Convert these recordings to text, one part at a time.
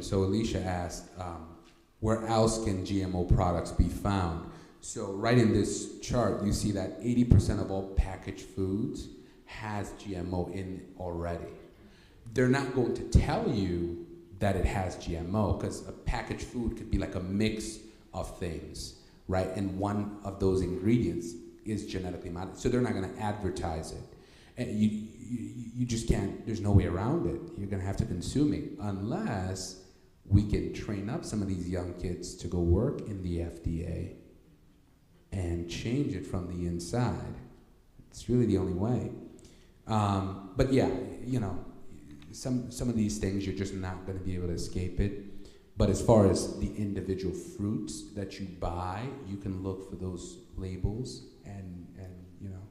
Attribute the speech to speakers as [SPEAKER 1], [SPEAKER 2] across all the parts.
[SPEAKER 1] So Alicia asked, where else can GMO products be found? So right in this chart, you see that 80% of all packaged foods has GMO in already. They're not going to tell you that it has GMO because a packaged food could be like a mix of things, right? And one of those ingredients is genetically modified. So they're not going to advertise it. And you just can't, there's no way around it. You're going to have to consume it unless we can train up some of these young kids to go work in the FDA and change it from the inside. It's really the only way. But yeah, you know, some of these things you're just not going to be able to escape it. But as far as the individual fruits that you buy, you can look for those labels and you know,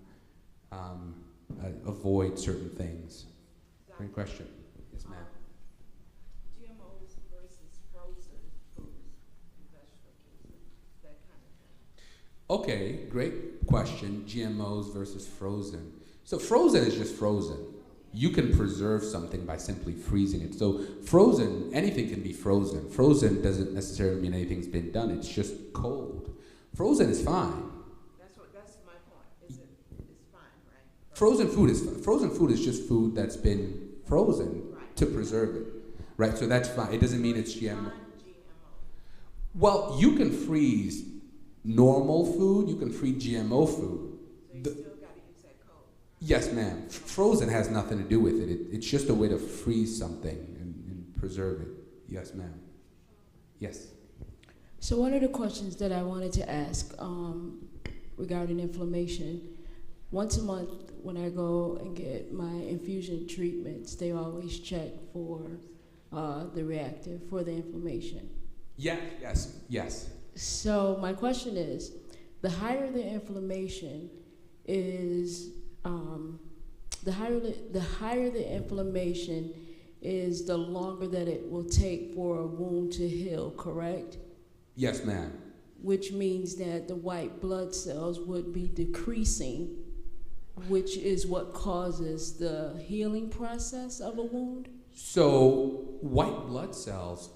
[SPEAKER 1] avoid certain things. Great question. Yes, ma'am.
[SPEAKER 2] GMOs versus frozen foods, vegetables, that kind of thing.
[SPEAKER 1] Okay, great question. GMOs versus frozen. So frozen is just frozen. You can preserve something by simply freezing it. So frozen, anything can be frozen. Frozen doesn't necessarily mean anything's been done. It's just cold. Frozen is fine.
[SPEAKER 2] That's my point. It's fine, right?
[SPEAKER 1] Frozen food is just food that's been frozen to preserve it. Right? So that's fine. It doesn't mean it's GMO.
[SPEAKER 2] Non-GMO.
[SPEAKER 1] Well, you can freeze normal food, you can freeze GMO food.
[SPEAKER 2] So you still got to use that code.
[SPEAKER 1] Yes, ma'am. Frozen has nothing to do with it. It's just a way to freeze something and preserve it. Yes, ma'am. Yes.
[SPEAKER 3] So one of the questions that I wanted to ask regarding inflammation, once a month when I go and get my infusion treatments, they always check for the inflammation.
[SPEAKER 1] Yeah, yes.
[SPEAKER 3] So my question is, the higher the inflammation is, the higher the inflammation is, the longer that it will take for a wound to heal, correct?
[SPEAKER 1] Yes, ma'am.
[SPEAKER 3] Which means that the white blood cells would be decreasing, which is what causes the healing process of a wound?
[SPEAKER 1] So white blood cells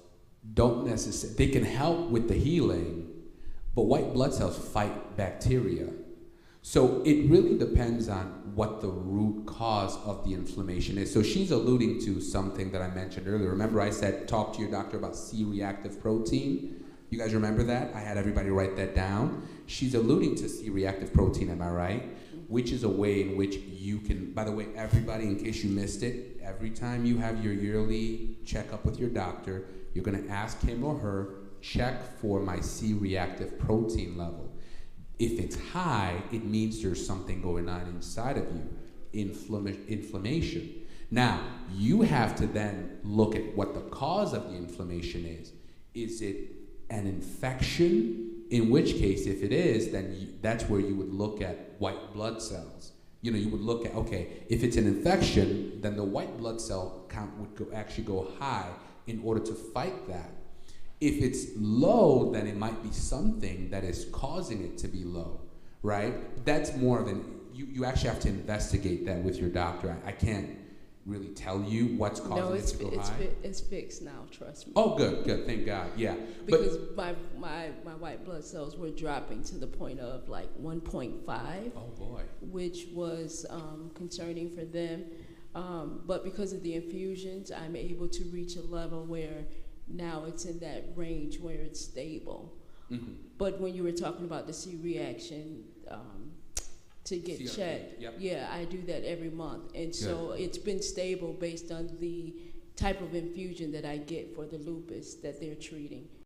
[SPEAKER 1] don't necessarily, they can help with the healing, but white blood cells fight bacteria. So it really depends on what the root cause of the inflammation is. So she's alluding to something that I mentioned earlier. Remember I said talk to your doctor about C-reactive protein? You guys remember that? I had everybody write that down. She's alluding to C-reactive protein, am I right? Which is a way in which you can, by the way, everybody, in case you missed it, every time you have your yearly checkup with your doctor, you're gonna ask him or her, check for my C-reactive protein level. If it's high, it means there's something going on inside of you, inflammation. Now, you have to then look at what the cause of the inflammation is. Is it an infection? In which case, if it is, then that's where you would look at white blood cells. You know, you would look at, okay, if it's an infection, then the white blood cell count would actually go high in order to fight that. If it's low, then it might be something that is causing it to be low, right? That's more of an, you actually have to investigate that with your doctor. I can't really tell you what's causing it to go high.
[SPEAKER 3] It's fixed now, trust me.
[SPEAKER 1] Oh, good, thank God, yeah.
[SPEAKER 3] Because my white blood cells were dropping to the point of like 1.5.
[SPEAKER 1] Oh boy.
[SPEAKER 3] Which was concerning for them. But because of the infusions, I'm able to reach a level where now it's in that range where it's stable. Mm-hmm. But when you were talking about the C-reaction to get checked,
[SPEAKER 1] yep.
[SPEAKER 3] Yeah, I do that every month. And so it's been stable based on the type of infusion that I get for the lupus that they're treating.